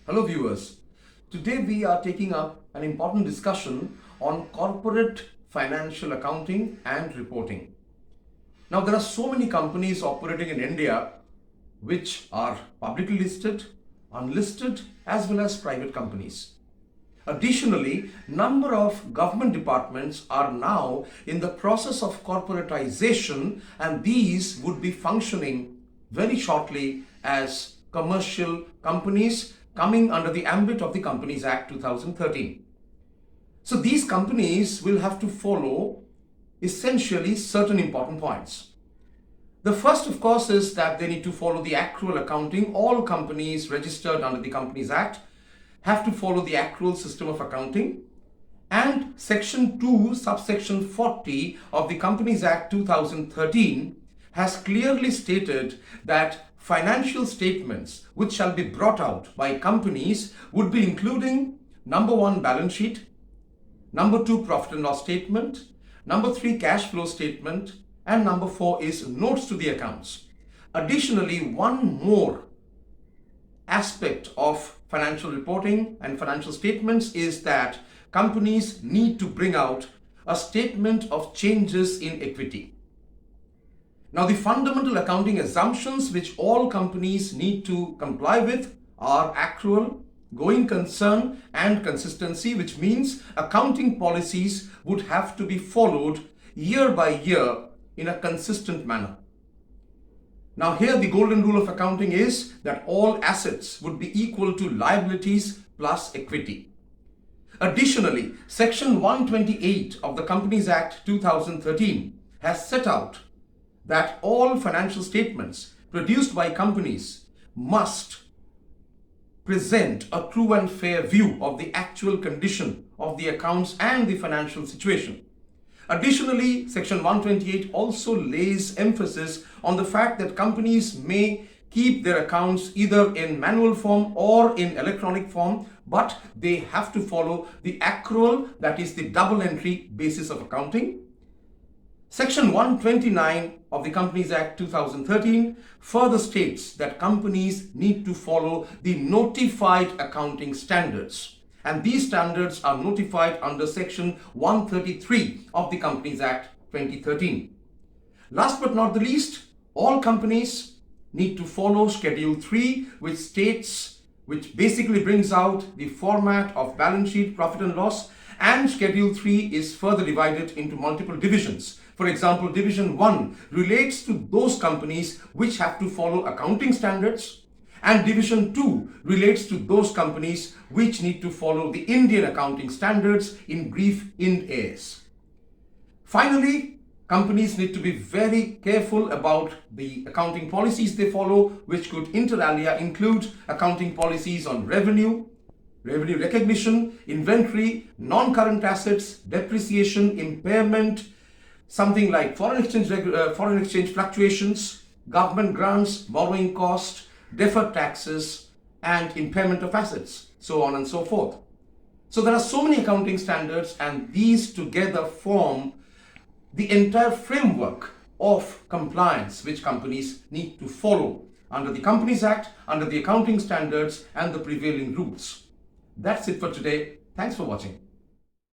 Hello viewers, today we are taking up an important discussion on corporate financial accounting and reporting. Now there are so many companies operating in India which are publicly listed, unlisted as well as private companies. Additionally, number of government departments are now in the process of corporatization, and these would be functioning very shortly as commercial companies coming under the ambit of the Companies Act 2013. So these companies will have to follow essentially certain important points. The first, of course, is that they need to follow the accrual accounting. All companies registered under the Companies Act have to follow the accrual system of accounting, and section 2 subsection 40 of the Companies Act 2013 has clearly stated that financial statements which shall be brought out by companies would be including number 1 balance sheet, number 2 profit and loss statement, number 3 cash flow statement, and number 4 is notes to the accounts. Additionally, one more aspect of financial reporting and financial statements is that companies need to bring out a statement of changes in equity. Now, the fundamental accounting assumptions which all companies need to comply with are accrual, going concern, and consistency, which means accounting policies would have to be followed year by year in a consistent manner. Now here the golden rule of accounting is that all assets would be equal to liabilities plus equity. Additionally, section 128 of the Companies Act 2013 has set out that all financial statements produced by companies must present a true and fair view of the actual condition of the accounts and the financial situation. Additionally, section 128 also lays emphasis on the fact that companies may keep their accounts either in manual form or in electronic form, but they have to follow the accrual, that is the double entry basis of accounting. Section 129 of the Companies Act 2013 further states that companies need to follow the notified accounting standards. And these standards are notified under section 133 of the Companies Act 2013. Last but not the least, all companies need to follow Schedule 3, which basically brings out the format of balance sheet, profit and loss, and Schedule 3 is further divided into multiple divisions. For example, Division 1 relates to those companies which have to follow accounting standards, and Division 2 relates to those companies which need to follow the Indian accounting standards, in brief, Ind AS. Finally, companies need to be very careful about the accounting policies they follow, which could inter alia include accounting policies on revenue recognition, inventory, non-current assets, depreciation, impairment, something like foreign exchange fluctuations, government grants, borrowing cost, deferred taxes, and impairment of assets, so on and so forth. So there are so many accounting standards, and these together form the entire framework of compliance which companies need to follow under the Companies Act, under the accounting standards, and the prevailing rules. That's it for today. Thanks for watching.